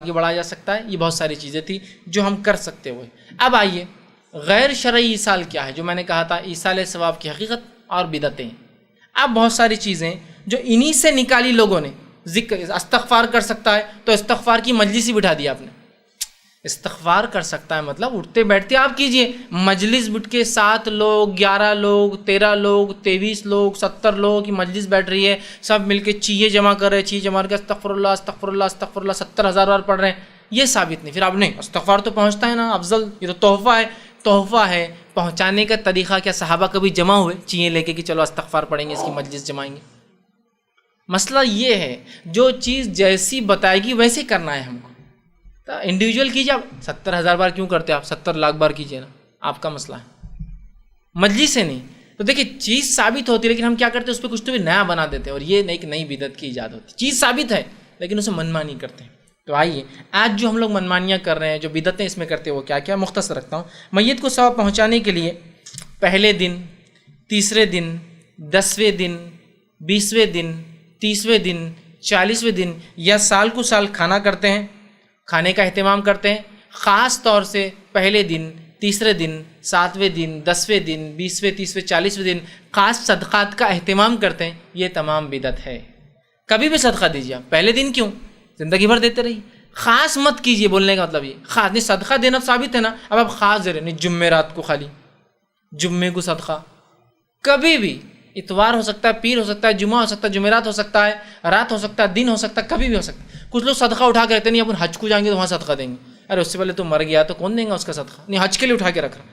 آگے بڑھایا جا سکتا ہے. یہ بہت ساری چیزیں تھیں جو ہم کر سکتے ہوئے. اب آئیے غیر شرعی ایصال کیا ہے. جو میں نے کہا تھا ایصال ثواب کی حقیقت اور بدعتیں. اب بہت ساری چیزیں جو انہی سے نکالی لوگوں نے. ذکر استغفار کر سکتا ہے تو استغفار کی مجلس ہی بٹھا دیا آپ نے. استغفار کر سکتا ہے مطلب اٹھتے بیٹھتے آپ کیجئے. مجلس بٹھ کے 7 لوگ 11 لوگ 13 لوگ 23 لوگ 70 لوگوں کی مجلس بیٹھ رہی ہے, سب مل کے چیزیں جمع کر رہے ہیں, چیزیں جمع کر کے استغفر اللہ استغفر اللہ استغفر اللہ 70,000 بار پڑھ رہے ہیں. یہ ثابت نہیں. پھر آپ نہیں استغفار تو پہنچتا ہے نا افضل, یہ تو تحفہ ہے. تحفہ ہے پہنچانے کا طریقہ کیا صحابہ کبھی جمع ہوئے چیزیں لے کے کہ چلو استغفار پڑھیں گے, اس کی مجلس جمائیں گے؟ مسئلہ یہ ہے جو چیز جیسی بتائے گی ویسے کرنا ہے ہم کو. تو انڈیویجول کیجیے. آپ 70,000 بار کیوں کرتے آپ 70 لاکھ بار کیجیے نا, آپ کا مسئلہ ہے, مجلس سے نہیں. تو دیکھیے چیز ثابت ہوتی ہے لیکن ہم کیا کرتے ہیں اس پہ کچھ تو بھی نیا بنا دیتے ہیں, اور یہ ایک نئی بدعت کی ایجاد ہوتی ہے. چیز ثابت ہے لیکن اسے منمانی کرتے ہیں. تو آئیے آج جو ہم لوگ منمانیاں کر رہے ہیں, جو بدعتیں اس میں کرتے ہیں وہ کیا کیا مختصر رکھتا ہوں. میت کو ثواب پہنچانے کے لیے پہلے دن, تیسرے دن, 10ویں دن, 20ویں دن, 30ویں دن, 40ویں دن یا سال کو سال کھانا کرتے ہیں, کھانے کا اہتمام کرتے ہیں. خاص طور سے پہلے دن, تیسرے دن, 7ویں دن, 10ویں دن, 20ویں, 30ویں, 40ویں دن خاص صدقات کا اہتمام کرتے ہیں. یہ تمام بدعت ہے. کبھی بھی صدقہ دیجیے آپ. پہلے دن کیوں, زندگی بھر دیتے رہیے. خاص مت کیجیے. بولنے کا مطلب یہ خاص نہیں, صدقہ دینا ثابت ہے نا. اب آپ خاص دے رہے نہیں, جمعرات کو خالی, جمعے کو صدقہ. کبھی بھی اتوار ہو سکتا ہے, پیر ہو سکتا ہے, جمعہ ہو سکتا ہے, جمعرات ہو سکتا ہے, رات ہو سکتا ہے, دن ہو سکتا ہے, کبھی بھی ہو سکتا ہے. کچھ لوگ صدقہ اٹھا کے رہتے نہیں, اپن حج کو جائیں گے تو وہاں صدقہ دیں گے. ارے اس سے پہلے تو مر گیا تو کون دیں گا اس کا صدقہ؟ نہیں, حج کے لیے اٹھا کے رکھ رہا.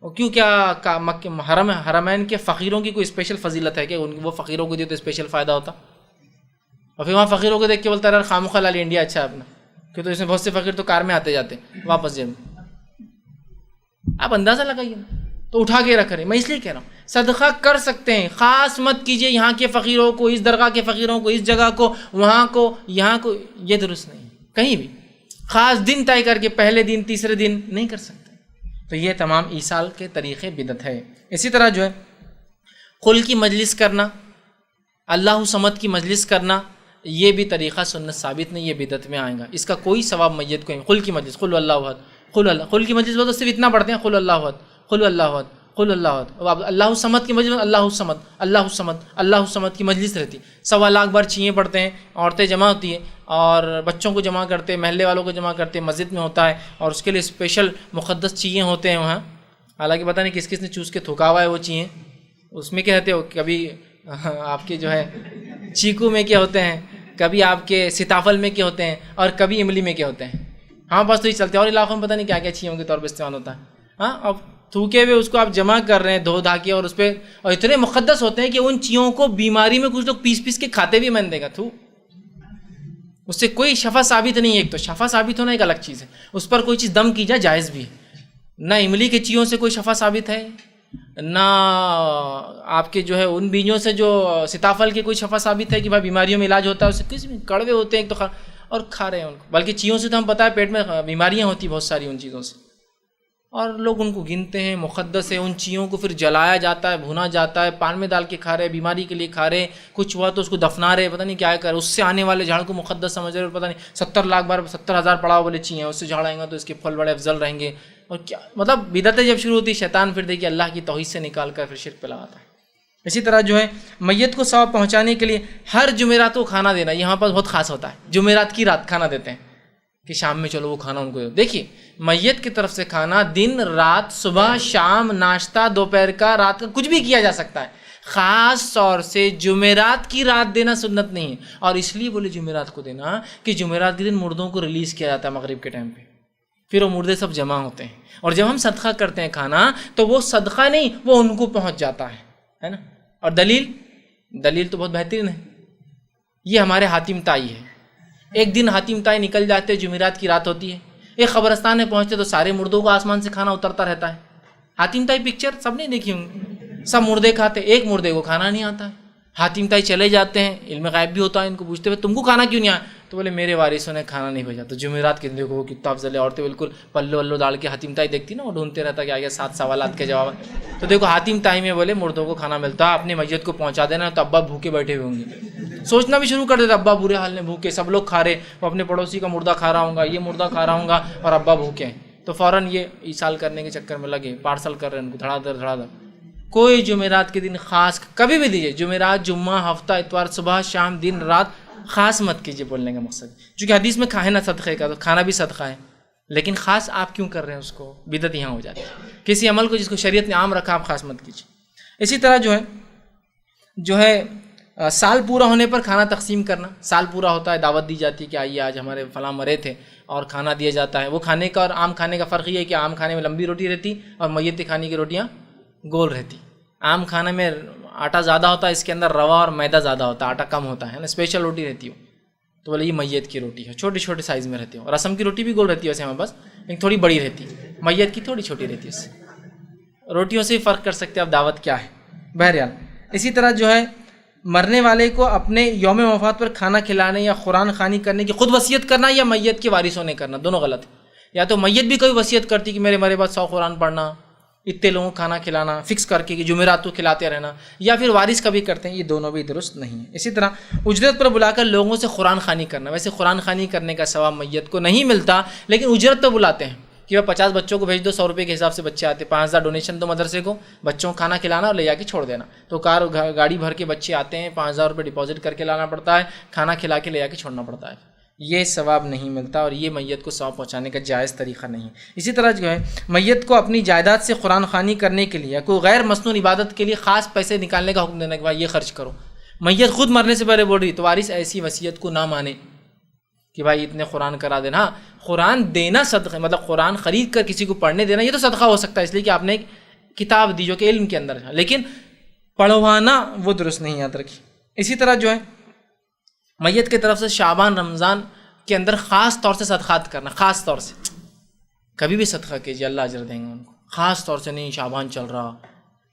اور کیوں, کیا حرمین کے فقیروں کی کوئی اسپیشل فضیلت ہے کہ وہ فقیروں کو دیے تو اسپیشل فائدہ ہوتا؟ اور پھر وہاں فقیروں کو دیکھ کے بولتا ہے یار خامخواہ لالی انڈیا اچھا ہے اپنا, کیوں تو اس میں بہت سے فقیر تو کار میں آتے جاتے ہیں واپس جیب میں. آپ اندازہ لگائیے نا. تو اٹھا کے رکھ رہے. میں اس لیے کہہ رہا ہوں صدقہ کر سکتے ہیں, خاص مت کیجئے یہاں کے فقیروں کو, اس درگاہ کے فقیروں کو, اس جگہ کو, وہاں کو, یہاں کو. یہ درست نہیں. کہیں بھی خاص دن طے کر کے پہلے دن تیسرے دن نہیں کر سکتے. تو یہ تمام ایصال کے طریقے بدعت ہے. اسی طرح جو ہے خل کی مجلس کرنا, اللہ صمد کی مجلس کرنا, یہ بھی طریقہ سنت ثابت نہیں, یہ بدعت میں آئے گا. اس کا کوئی ثواب میت کو نہیں. خل کی مجلس, قل اللہ احد, خل کی مجلس بولتے صرف اتنا پڑھتے ہیں, قل اللہ احد, قل اللہ احد, قل اللہ احد. اللہ صمد کی مجلس, اللہ صمد, اللہ صمد, اللہ صمد کی مجلس رہتی. 1.25 لاکھ بار چیئیں پڑھتے ہیں, عورتیں جمع ہوتی ہیں اور بچوں کو جمع کرتے ہیں, محلے والوں کو جمع کرتے ہیں, مسجد میں ہوتا ہے اور اس کے لیے اسپیشل مقدس چیئیں ہوتے ہیں وہاں. حالانکہ پتہ نہیں کس کس نے چوز کے تھکا ہوا ہے وہ چیئیں. اس میں کیا ہوتے ہو, کبھی آپ کے جو ہے چیکو میں کیا ہوتے ہیں, کبھی آپ کے سیتافل میں کیا ہوتے ہیں, اور کبھی املی میں کیا ہوتے ہیں. ہاں بس تو یہ چلتے ہیں, اور علاقوں میں پتہ نہیں کیا کیا چیزوں کے طور پہ استعمال ہوتا ہے. ہاں اب تھوکے ہوئے اس کو آپ جمع کر رہے ہیں دھو دھا کے, اور اس پہ اور اتنے مقدس ہوتے ہیں کہ ان چیزوں کو بیماری میں کچھ لوگ پیس پیس کے کھاتے بھی. میں نے دیکھا تھو, اس سے کوئی شفا ثابت نہیں ہے. ایک تو شفا ثابت ہونا ایک الگ چیز ہے, اس پر کوئی چیز دم کی جائے جائز بھی ہے. نہ املی کے چیزوں سے کوئی شفا ثابت ہے, نہ آپ کے جو ہے ان بیجوں سے جو سیتافل کے کوئی شفا ثابت ہے کہ بھائی بیماریوں میں علاج ہوتا ہے. اس سے کسی کڑوے ہوتے ہیں ایک تو اور کھا رہے ہیں ان کو. بلکہ چیزوں سے تو ہم پتہ ہے پیٹ میں بیماریاں ہوتی بہت ساری ان چیزوں سے, اور لوگ ان کو گنتے ہیں مقدس ہے. ان چیزوں کو پھر جلایا جاتا ہے, بھونا جاتا ہے, پان میں ڈال کے کھا رہے, بیماری کے لیے کھا رہے. کچھ ہوا تو اس کو دفنا رہے, پتہ نہیں کیا کر, اس سے آنے والے جھاڑ کو مقدس سمجھ رہے. پتہ نہیں 70 لاکھ بار 70,000 پڑا ہوا بولے چیئیں, اس سے جھاڑیں گے تو اس کے پھل بڑے افضل رہیں گے. اور کیا مطلب بدعتیں جب شروع ہوتی, شیطان پھر دیکھیے اللہ کی توحید سے نکال کر پھر شرک پہ لگاتا ہے. اسی طرح جو ہے میت کو ثواب پہنچانے کے لیے ہر جمعرات کو کھانا دینا, یہاں پر بہت خاص ہوتا ہے. جمعرات کی رات کھانا دیتے ہیں کہ شام میں چلو وہ کھانا ان کو. دیکھیے میت کی طرف سے کھانا دن رات, صبح شام, ناشتہ دوپہر کا, رات کا, کچھ بھی کیا جا سکتا ہے. خاص طور سے جمعرات کی رات دینا سنت نہیں ہے. اور اس لیے بولے جمعرات کو دینا کہ جمعرات کے دن مردوں کو ریلیز کیا جاتا ہے مغرب کے ٹائم پہ, پھر وہ مردے سب جمع ہوتے ہیں. اور جب ہم صدقہ کرتے ہیں کھانا تو وہ صدقہ نہیں, وہ ان کو پہنچ جاتا ہے نا. اور دلیل تو بہت بہترین ہے. یہ ہمارے حاتم تائی ہے. ایک دن حاتم تائی نکل جاتے, جمعرات کی رات ہوتی ہے, ایک قبرستان میں پہنچتے تو سارے مردوں کو آسمان سے کھانا اترتا رہتا ہے. حاتم تائی پکچر سب نے دیکھی ہوں گی, سب مردے کھاتے, ایک مردے کو کھانا نہیں آتا ہے. حاتم تائی چلے جاتے ہیں, علم غیب بھی ہوتا ہے, ان کو پوچھتے ہوئے تم کو کھانا کیوں نہیں آیا, تو بولے میرے وارثوں نے کھانا نہیں بھیجا. تو جمعرات کے دن دیکھو کتنا افضل ہے. عورتیں بالکل پلو ولو ڈال کے حاتم تائی دیکھتی نا, وہ ڈھونڈتے رہتا کہ آگے 7 سوالات کے جواب. تو دیکھو حاتم تائی میں بولے مردوں کو کھانا ملتا ہے, اپنی میت کو پہنچا دینا, تو ابا بھوکے بیٹھے ہوئے ہوں گے. سوچنا بھی شروع کر دیتے ابا برے حال میں بھوکے، سب لوگ کھا رہے، وہ اپنے پڑوسی کا مردہ کھا رہا ہوں گا، یہ مردہ کھا رہا ہوں گا اور ابا بھوکے ہیں، تو فوراً یہ ایصال کرنے کے چکر میں لگے، پارسل کر رہے ہیں ان کو دھڑا دھڑ۔ کوئی جمعرات کے دن خاص کبھی بھی دیجیے، جمعرات، جمعہ، ہفتہ، اتوار، صبح شام دن رات خاص مت کیجیے بولنے کا مقصد، چونکہ حدیث میں کھائے نا صدقے کا، تو کھانا بھی صدقہ ہے، لیکن خاص آپ کیوں کر رہے ہیں اس کو؟ بدعت یہاں ہو جاتی ہے۔ کسی عمل کو جس کو شریعت نے عام رکھا آپ خاص مت کیجیے۔ اسی طرح جو ہے سال پورا ہونے پر کھانا تقسیم کرنا، سال پورا ہوتا ہے دعوت دی جاتی ہے کہ آئیے آج ہمارے فلاں مرے تھے اور کھانا دیا جاتا ہے۔ وہ کھانے کا اور عام کھانے کا فرق یہ ہے کہ عام کھانے میں لمبی روٹی رہتی اور میت کھانے کی روٹیاں گول رہتی۔ عام کھانے میں آٹا زیادہ ہوتا ہے، اس کے اندر روا اور میدا زیادہ ہوتا ہے، آٹا کم ہوتا ہے نا، اسپیشل روٹی رہتی ہو، تو بولے یہ میت کی روٹی ہے، چھوٹے چھوٹے سائز میں رہتی ہو۔ رسم کی روٹی بھی گول رہتی ہے ویسے ہمارے پاس، لیکن تھوڑی بڑی رہتی ہے، میت کی تھوڑی چھوٹی رہتی ہے۔ اس سے روٹیوں سے ہی فرق کر سکتے ہیں آپ دعوت کیا ہے۔ بہرحال اسی طرح مرنے والے کو اپنے یوم وفات پر کھانا کھلانے یا قرآن خوانی کرنے کی خود وصیت کرنا یا میت کے وارثوں نے کرنا، دونوں غلط ہے۔ یا تو میت بھی کوئی وصیت کرتی کہ میرے مرے بعد 100 قرآن پڑھنا، اتنے لوگوں کو کھانا کھلانا فکس کر کے کہ جمعرات کو کھلاتے رہنا، یا پھر وارث کبھی کرتے ہیں، یہ دونوں بھی درست نہیں ہے۔ اسی طرح اجرت پر بلا کر لوگوں سے قرآن خوانی کرنا، ویسے قرآن خوانی کرنے کا ثواب میت کو نہیں ملتا، لیکن اجرت تو بلاتے ہیں کہ وہ 50 بچوں کو بھیج دو، 100 روپے کے حساب سے بچے آتے، 5000 ڈونیشن دو مدرسے کو، بچوں کو کھانا کھلانا اور لے جا کے چھوڑ دینا، تو گاڑی بھر کے بچے آتے ہیں، 5000 روپے ڈپازٹ کر کے لانا پڑتا ہے، کھانا کھلا کے لے جا کے چھوڑنا پڑتا ہے، یہ ثواب نہیں ملتا اور یہ میت کو ثواب پہنچانے کا جائز طریقہ نہیں ہے۔ اسی طرح میت کو اپنی جائیداد سے قرآن خوانی کرنے کے لیے یا کوئی غیر مسنون عبادت کے لیے خاص پیسے نکالنے کا حکم دینا کہ بھائی یہ خرچ کرو، میت خود مرنے سے پہلے بول رہی تو وارث ایسی وصیت کو نہ مانے کہ بھائی اتنے قرآن کرا دینا۔ قرآن دینا صدقہ، مطلب قرآن خرید کر کسی کو پڑھنے دینا، یہ تو صدقہ ہو سکتا ہے اس لیے کہ آپ نے ایک کتاب دی جو کہ علم کے اندر ہے، لیکن پڑھوانا وہ درست نہیں، یاد رکھیے۔ اسی طرح میت کی طرف سے شعبان رمضان کے اندر خاص طور سے صدقات کرنا، خاص طور سے کبھی بھی صدقہ کیجیے، اللہ اجر دیں گے ان کو، خاص طور سے نہیں شعبان چل رہا،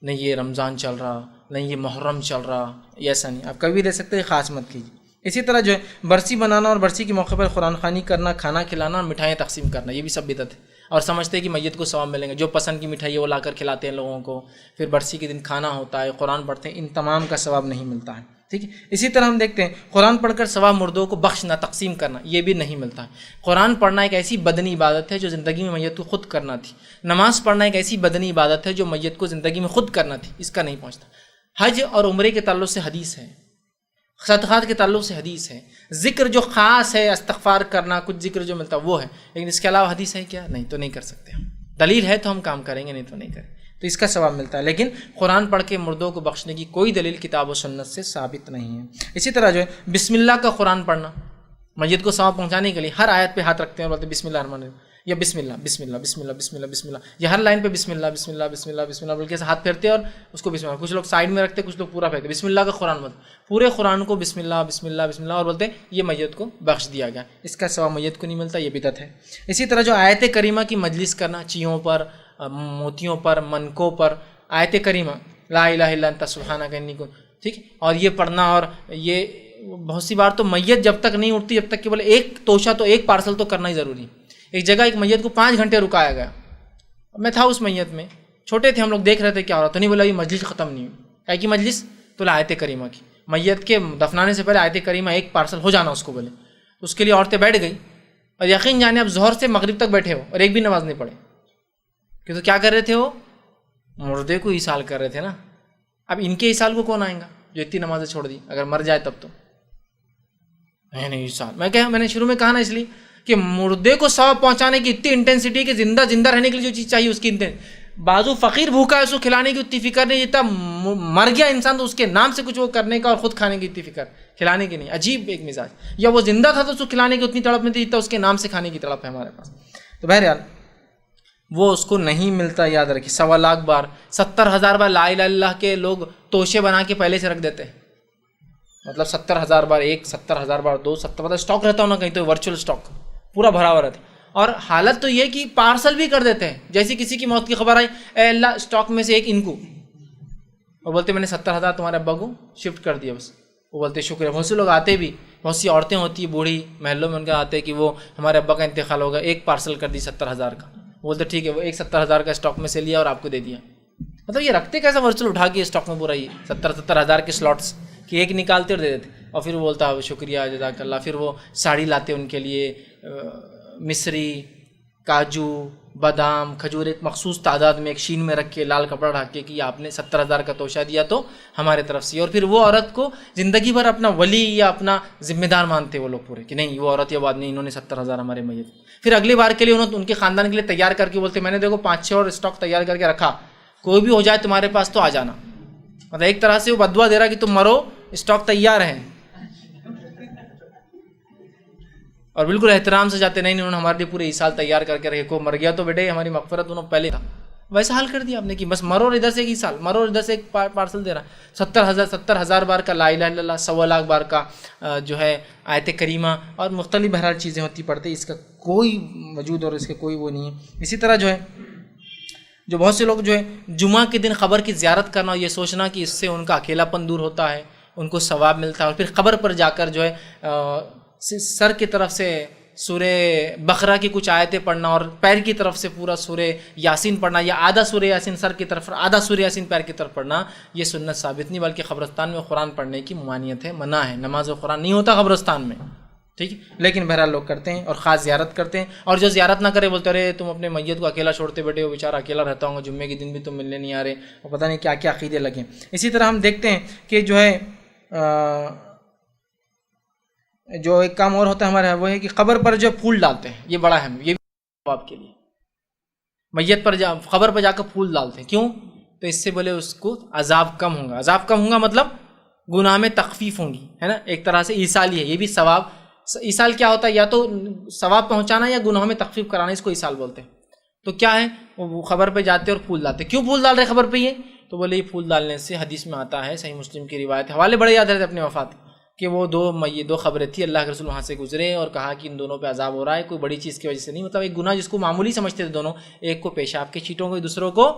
نہیں یہ رمضان چل رہا، نہیں یہ محرم چل رہا، ایسا نہیں، آپ کبھی بھی دے سکتے، خاص مت کیجیے۔ اسی طرح برسی بنانا اور برسی کے موقع پر قرآن خوانی کرنا، کھانا کھلانا اور مٹھائیاں تقسیم کرنا، یہ بھی سب بدعت ہے، اور سمجھتے ہیں کہ میت کو ثواب ملیں گے، جو پسند کی مٹھائی ہے وہ لا کر کھلاتے ہیں لوگوں کو، پھر برسی کے دن کھانا ہوتا ہے، قرآن پڑھتے ہیں، ان تمام کا ثواب نہیں ملتا ہے، ٹھیک ہے۔ اسی طرح ہم دیکھتے ہیں قرآن پڑھ کر ثواب مردوں کو بخشنا، تقسیم کرنا، یہ بھی نہیں ملتا ہے۔ قرآن پڑھنا ایک ایسی بدنی عبادت ہے جو زندگی میں میت کو خود کرنا تھی، نماز پڑھنا ایک ایسی بدنی عبادت ہے جو میت کو زندگی میں خود کرنا تھی، اس کا نہیں پہنچتا۔ حج اور عمرے کے تعلق سے حدیث ہے، صدقات کے تعلق سے حدیث ہے، ذکر جو خاص ہے استغفار کرنا، کچھ ذکر جو ملتا وہ ہے، لیکن اس کے علاوہ حدیث ہے کیا؟ نہیں، تو نہیں کر سکتے ہم، دلیل ہے تو ہم کام کریں گے، نہیں تو نہیں کریں، تو اس کا ثواب ملتا ہے، لیکن قرآن پڑھ کے مردوں کو بخشنے کی کوئی دلیل کتاب و سنت سے ثابت نہیں ہے۔ اسی طرح بسم اللہ کا قرآن پڑھنا، میت کو ثواب پہنچانے کے لیے ہر آیت پہ ہاتھ رکھتے ہیں اور بولتے ہیں بسم اللہ الرحمن الرحیم، یا بسم اللہ بسم اللہ بسم اللہ بسم اللہ بسم اللہ، یا ہر لائن پہ بسم اللہ بسم اللہ بسم اللہ بسم اللہ بول کے ہاتھ پھیرتے ہیں اور اس کو بسم اللہ، کچھ لوگ سائڈ میں رکھتے ہیں، کچھ لوگ پورا پھیرتے ہیں، بسم اللہ کا قرآن مت، پورے قرآن کو بسم اللہ بسم اللہ بسم اللہ اور بولتے ہیں یہ میت کو بخش دیا گیا، اس کا ثواب میت کو نہیں ملتا، یہ بدعت ہے۔ اسی طرح آیت کریمہ کی مجلس کرنا، چیوں پر، موتیوں پر، منکوں پر، آیت کریمہ لا الہ الا انت سبحانک انی کنت، ٹھیک، اور یہ پڑھنا، اور یہ بہت سی بار تو میت جب تک نہیں اٹھتی جب تک کہ بولے ایک توشہ تو ایک پارسل تو کرنا ہی ضروری ہے۔ ایک جگہ ایک میت کو 5 گھنٹے رکایا گیا، میں تھا اس میت میں، چھوٹے تھے ہم لوگ، دیکھ رہے تھے کیا ہو رہا، تو نہیں بولا یہ مجلس ختم نہیں ہوئی، کیا کی مجلس؟ تو آیت کریمہ کی، میت کے دفنانے سے پہلے آیت کریمہ ایک پارسل ہو جانا اس کو بولے، اس کے لیے عورتیں بیٹھ گئی، اور یقین جانے اب ظہر سے مغرب تک بیٹھے ہو اور ایک بھی نماز نہیں پڑھے، کہ تو کیا کر رہے تھے؟ وہ مردے کو ایصال کر رہے تھے نا۔ اب ان کے ایصال کو کون آئیں گا جو اتنی نمازیں چھوڑ دی، اگر مر جائے تب تو نہیں ایصال، میں نے شروع میں کہا نا، اس لیے کہ مردے کو ثواب پہنچانے کی اتنی انٹینسٹی کہ زندہ رہنے کے لیے جو چیز چاہیے اس کی بازو فقیر بھوکا ہے اس کو کھلانے کی اتنی فکر نہیں، جتنا مر گیا انسان تو اس کے نام سے کچھ وہ کرنے کا اور خود کھانے کی اتنی فکر، کھلانے کی نہیں، عجیب ایک مزاج، یا وہ زندہ تھا تو اس کو کھلانے کی اتنی تڑپ نہیں تھی جتنا اس کے نام سے کھانے کی تڑپ ہے ہمارے پاس، تو بہرحال وہ اس کو نہیں ملتا، یاد رکھیے۔ 1.25 لاکھ بار، 70,000 بار لا الہ الا اللہ کے لوگ توشے بنا کے پہلے سے رکھ دیتے ہیں، مطلب 70,000 بار ایک، 70,000 بار دو، 70 مطلب اسٹاک رہتا ہوں نا کہیں تو ورچوئل اسٹاک پورا بھرا ہوا رہتا ہے، اور حالت تو یہ کہ پارسل بھی کر دیتے ہیں، جیسے کسی کی موت کی خبر آئی، اے اللہ اسٹاک میں سے ایک ان کو، وہ بولتے میں نے 70,000 تمہارے ابا کو شفٹ کر دیا، بس وہ بولتے شکریہ۔ بہت سے لوگ آتے بھی، بہت سی عورتیں ہوتی ہیں بوڑھی محلوں میں، ان کا آتے کہ وہ ہمارے ابا کا انتقال ہوگا، ایک پارسل کر دی 70,000 کا، بولتے ٹھیک ہے، وہ ایک 70,000 کا اسٹاک میں سے لیا اور آپ کو دے دیا، مطلب یہ رکھتے کیسا ورچوئل اٹھا کے اسٹاک میں پورا، یہ 70,000 کے سلاٹس کہ ایک نکالتے اور دے دیتے، اور پھر وہ بولتا ہے شکریہ جزاک اللہ، پھر وہ ساڑی لاتے ان کے لیے، مصری، کاجو، بادام، کھجور ایک مخصوص تعداد میں ایک شین میں رکھ کے لال کپڑا ڈھک کے کہ آپ نے 70,000 کا توشہ دیا تو ہمارے طرف سے، اور پھر وہ عورت کو زندگی بھر اپنا ولی یا اپنا ذمہ دار مانتے وہ لوگ پورے کہ نہیں وہ عورت یا وہ آدمی انہوں نے 70,000 ہمارے میت، پھر اگلی بار کے لیے انہوں ان کے خاندان کے لیے تیار کر کے بولتے میں نے دیکھو 5-6 اور اسٹاک تیار کر کے رکھا، کوئی بھی ہو جائے تمہارے پاس تو آ جانا، مطلب ایک طرح سے وہ بدوا دے رہا کہ تم مرو، اسٹاک تیار ہیں، اور بالکل احترام سے جاتے نہیں انہوں نے ہمارے لیے پورے سال تیار کر کے رکھے، کو مر گیا تو بیٹے ہماری مغفرت انہوں پہلے تھا، ویسا حال کر دیا آپ نے کہ بس مرو اور ادھر سے ایک سال مرو اور ادھر سے ایک پارسل دے رہا، 70,000 بار کا لا الہ الا اللہ، 1.25 بار کا جو ہے آیت کریمہ اور مختلف بہرحال چیزیں ہوتی پڑھتے، اس کا کوئی وجود اور اس کے کوئی وہ نہیں ہے۔ اسی طرح جو ہے جو بہت سے لوگ جو ہے جمعہ کے دن قبر کی زیارت کرنا اور یہ سوچنا کہ اس سے ان کا اکیلا پن دور ہوتا ہے، ان کو ثواب ملتا ہے، اور پھر قبر پر جا کر جو ہے سر کی طرف سے سورہ بقرہ کی کچھ آیتیں پڑھنا اور پیر کی طرف سے پورا سورہ یاسین پڑھنا، یا آدھا سورہ یاسین سر کی طرف آدھا سورہ یاسین پیر کی طرف پڑھنا، یہ سنت ثابت نہیں، بلکہ قبرستان میں قرآن پڑھنے کی ممانعت ہے، منع ہے، نماز و قرآن نہیں ہوتا قبرستان میں، ٹھیک ہے، لیکن بہرحال لوگ کرتے ہیں اور خاص زیارت کرتے ہیں، اور جو زیارت نہ کرے بولتے رہے تم اپنے میت کو اکیلا چھوڑتے بیٹھے ہو، بیچارہ اکیلا رہتا ہوں گا، جمعے کے دن بھی تم ملنے نہیں آ رہے، اور پتہ نہیں کیا کیا عقیدے لگے۔ اسی طرح ہم دیکھتے ہیں کہ جو ہے جو ایک کام اور ہوتا ہے ہمارے وہ ہے کہ قبر پر جو پھول ڈالتے ہیں، یہ بڑا اہم، یہ بھی آپ کے لیے میت پر قبر پر جا کر پھول ڈالتے ہیں، کیوں؟ تو اس سے بولے اس کو عذاب کم ہوگا، عذاب کم ہوگا مطلب گناہ میں تخفیف ہوں گی، ہے نا، ایک طرح سے ایصال ہی ہے، یہ بھی ثواب۔ ایصال کیا ہوتا ہے؟ یا تو ثواب پہنچانا یا گناہوں میں تخفیف کرانا، اس کو ایصال بولتے ہیں۔ تو کیا ہے، وہ قبر پہ جاتے اور پھول ڈالتے، کیوں پھول ڈال رہے قبر پہ؟ یہ تو بولے یہ پھول ڈالنے سے حدیث میں آتا ہے، صحیح مسلم کی روایت، حوالے بڑے یاد رہتے اپنے وفات کہ وہ دو خبریں تھیں، اللہ کے رسول وہاں سے گزرے اور کہا کہ ان دونوں پہ عذاب ہو رہا ہے، کوئی بڑی چیز کی وجہ سے نہیں، مطلب ایک گناہ جس کو معمولی سمجھتے تھے دونوں، ایک کو پیشاب کے چھینٹوں کو، دوسروں کو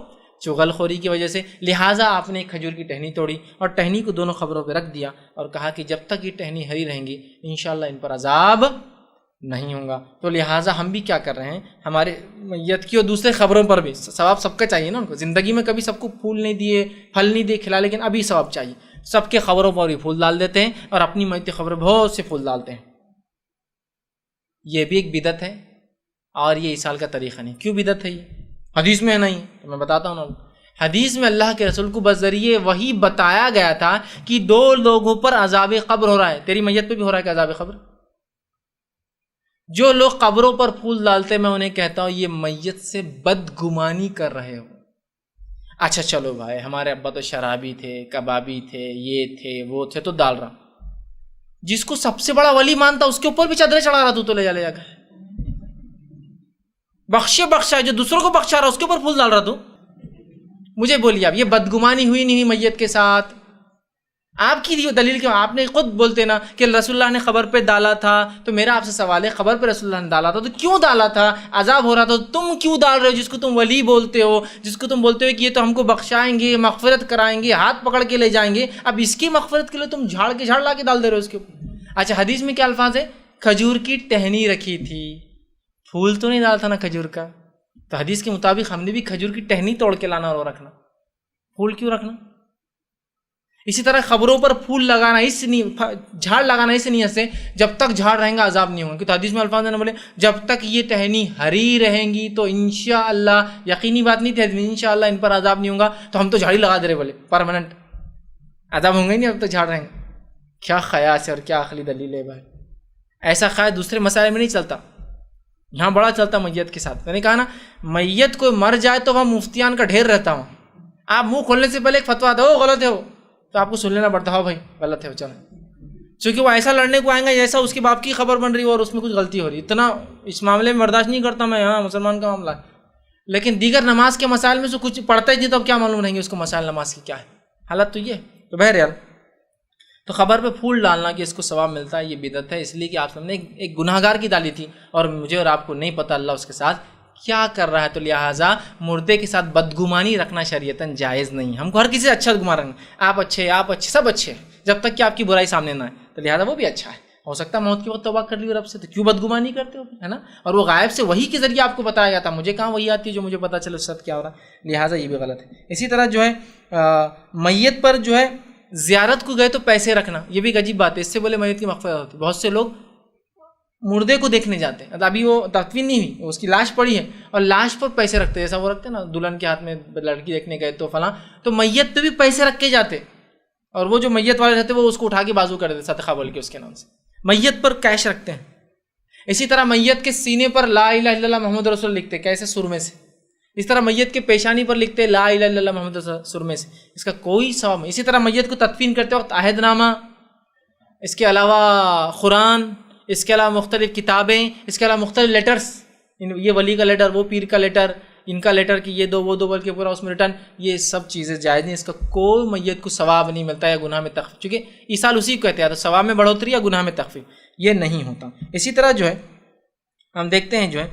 چغل خوری کی وجہ سے، لہٰذا آپ نے ایک کھجور کی ٹہنی توڑی اور ٹہنی کو دونوں خبروں پہ رکھ دیا اور کہا کہ جب تک یہ ٹہنی ہری رہیں گی انشاءاللہ ان پر عذاب نہیں ہوگا۔ تو لہٰذا ہم بھی کیا کر رہے ہیں، ہمارے میت کی اور دوسرے خبروں پر بھی ثواب سب کا چاہیے نا، ان کو زندگی میں کبھی سب کو پھول نہیں دیے، پھل نہیں دیے، کھلا، لیکن ابھی ثواب چاہیے، سب کے خبروں پر بھی پھول ڈال دیتے ہیں اور اپنی میت خبریں بہت سے پھول ڈالتے ہیں، یہ بھی ایک بدعت ہے اور یہ ایصال کا طریقہ نہیں۔ کیوں بدعت ہے؟ یہ حدیث میں نہیں، تو میں بتاتا ہوں نا، حدیث میں اللہ کے رسول کو بذریعے وحی بتایا گیا تھا کہ 2 لوگوں پر عذاب قبر ہو رہا ہے، تیری میت پہ بھی ہو رہا ہے کہ عذاب قبر؟ جو لوگ قبروں پر پھول ڈالتے میں انہیں کہتا ہوں یہ میت سے بدگمانی کر رہے ہو۔ اچھا چلو بھائی، ہمارے ابا تو شرابی تھے، کبابی تھے، یہ تھے وہ تھے، تو ڈال رہا، جس کو سب سے بڑا ولی مانتا اس کے اوپر بھی چادریں چڑھا رہا، تو لے جا کر بخشا، جو دوسروں کو بخشا رہا اس کے اوپر پھول ڈال رہا، تو مجھے بولیے اب یہ بدگمانی ہوئی نہیں ہوئی میت کے ساتھ؟ آپ کی دلیل کیوں؟ آپ نے خود بولتے نا کہ رسول اللہ نے قبر پہ ڈالا تھا، تو میرا آپ سے سوال ہے قبر پہ رسول اللہ نے ڈالا تھا تو کیوں ڈالا تھا؟ عذاب ہو رہا تھا، تم کیوں ڈال رہے ہو؟ جس کو تم ولی بولتے ہو، جس کو تم بولتے ہو کہ یہ تو ہم کو بخشائیں گے، مغفرت کرائیں گے، ہاتھ پکڑ کے لے جائیں گے، اب اس کی مغفرت کے لیے تم جھاڑ لا کے ڈال دے رہے ہو اس کے اوپر۔ اچھا حدیث میں کیا الفاظ ہے؟ کھجور کی ٹہنی رکھی تھی، پھول تو نہیں ڈالا تھا نا کھجور کا، تو حدیث کے مطابق ہم نے بھی کھجور کی ٹہنی توڑ کے لانا اور رکھنا، پھول کیوں رکھنا؟ اسی طرح خبروں پر پھول لگانا اس نہیں، جھاڑ لگانا اس نہیں سے جب تک جھاڑ رہیں گا عذاب نہیں ہوگا، کیونکہ حدیث میں الفاظ نے بولے جب تک یہ ٹہنی ہری رہیں گی تو انشاءاللہ، یقینی بات نہیں تھی انشاءاللہ ان پر عذاب نہیں ہوگا، تو ہم تو جھاڑی لگا دے رہے بولے پرماننٹ عذاب ہوں گے نہیں اب تک جھاڑ رہیں گے۔ کیا قیاس ہے اور کیا عقلی دلیل ہے بھائی؟ ایسا قیاس دوسرے مسائل میں نہیں چلتا، یہاں بڑا چلتا میت کے ساتھ۔ میں نے کہا نا میت کوئی مر جائے تو وہاں مفتیان کا ڈھیر رہتا ہوں، آپ منہ کھولنے سے پہلے ایک فتویٰ دو غلط ہے وہ، تو آپ کو سن لینا پڑتا ہے بھائی غلط ہے چلو، چونکہ وہ ایسا لڑنے کو آئیں گا جیسا اس کے باپ کی خبر بن رہی ہو اور اس میں کچھ غلطی ہو رہی ہے، اتنا اس معاملے میں برداشت نہیں کرتا میں، ہاں مسلمان کا معاملہ ہے، لیکن دیگر نماز کے مسائل میں سے کچھ پڑھتا ہی نہیں تو اب کیا معلوم رہیں گے اس کو مسائل نماز کی کیا ہے حالت، تو یہ تو بہرحال تو خبر پہ پھول ڈالنا کہ اس کو ثواب ملتا ہے یہ بدعت ہے، اس لیے کہ آپ سب نے ایک گناہ گار کی ڈالی تھی اور مجھے اور آپ کو نہیں پتہ اللہ اس کے ساتھ کیا کر رہا ہے، تو لہٰذا مردے کے ساتھ بدگمانی رکھنا شریعتاً جائز نہیں، ہم کو ہر کسی سے اچھا گمان رکھنا، آپ اچھے سب اچھے جب تک کہ آپ کی برائی سامنے نہ آئے، تو لہٰذا وہ بھی اچھا ہے، ہو سکتا ہے موت کے وقت توبہ کر لی رب سے، تو کیوں بدگمانی کرتے ہو، ہے نا؟ اور وہ غائب سے وحی کے ذریعے آپ کو بتایا گیا تھا، مجھے کہاں وہی آتی ہے جو مجھے پتا چلے اس ساتھ کیا ہو رہا ہے، لہٰذا یہ بھی غلط ہے۔ اسی طرح جو ہے میت پر جو ہے زیارت کو گئے تو پیسے رکھنا، یہ بھی ایک عجیب بات ہے، اس سے بولے میت کی مغفرت ہوتی ہے۔ بہت سے لوگ مردے کو دیکھنے جاتے ہیں، ابھی وہ تدفین نہیں ہوئی، اس کی لاش پڑی ہے اور لاش پر پیسے رکھتے ہیں، جیسا وہ رکھتے ہیں نا دلہن کے ہاتھ میں لڑکی دیکھنے گئے تو فلاں، تو میت پہ بھی پیسے رکھ کے جاتے، اور وہ جو میت والے رہتے وہ اس کو اٹھا کے بازو کر دیتے صدقہ بول کے اس کے نام سے، میت پر کیش رکھتے ہیں۔ اسی طرح میت کے سینے پر لا الہ الا اللہ محمد رسول لکھتے، کیسے؟ سرمے سے۔ اس طرح میت کے پیشانی پر لکھتے لا الہ الا اللہ محمد رسول سرمے سے، اس کا کوئی ثواب نہیں۔ اسی طرح میت کو تدفین کرتے وقت عہد نامہ، اس کے علاوہ قرآن، اس کے علاوہ مختلف کتابیں، اس کے علاوہ مختلف لیٹرز، یہ ولی کا لیٹر، وہ پیر کا لیٹر، ان کا لیٹر کہ یہ دو وہ دو بول کے پورا اس میں ریٹرن، یہ سب چیزیں جائز نہیں، اس کا کوئی میت کو ثواب نہیں ملتا ہے، گناہ میں تخفیف، چونکہ ایصال اسی کو کہتے ہیں، تو ثواب میں بڑھوتری یا گناہ میں تخفیف یہ نہیں ہوتا۔ اسی طرح جو ہے ہم دیکھتے ہیں جو ہے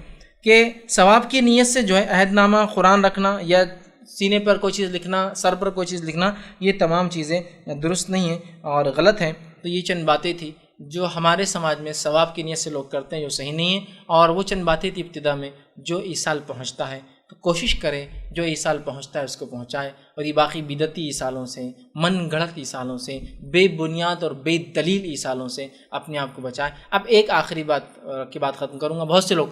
کہ ثواب کی نیت سے جو ہے عہد نامہ، قرآن رکھنا یا سینے پر کوئی چیز لکھنا، سر پر کوئی چیز لکھنا، یہ تمام چیزیں درست نہیں ہیں اور غلط ہیں۔ تو یہ چند باتیں تھیں جو ہمارے سماج میں ثواب کی نیت سے لوگ کرتے ہیں، جو صحیح نہیں ہیں، اور وہ چند باتیں تھی ابتدا میں جو ایصال پہنچتا ہے تو کوشش کرے جو ایصال پہنچتا ہے اس کو پہنچائے، اور یہ باقی بدعتی ایصالوں سے، من گھڑت ایصالوں سے، بے بنیاد اور بے دلیل ایصالوں سے اپنے آپ کو بچائے۔ اب ایک آخری بات کی بات ختم کروں گا، بہت سے لوگ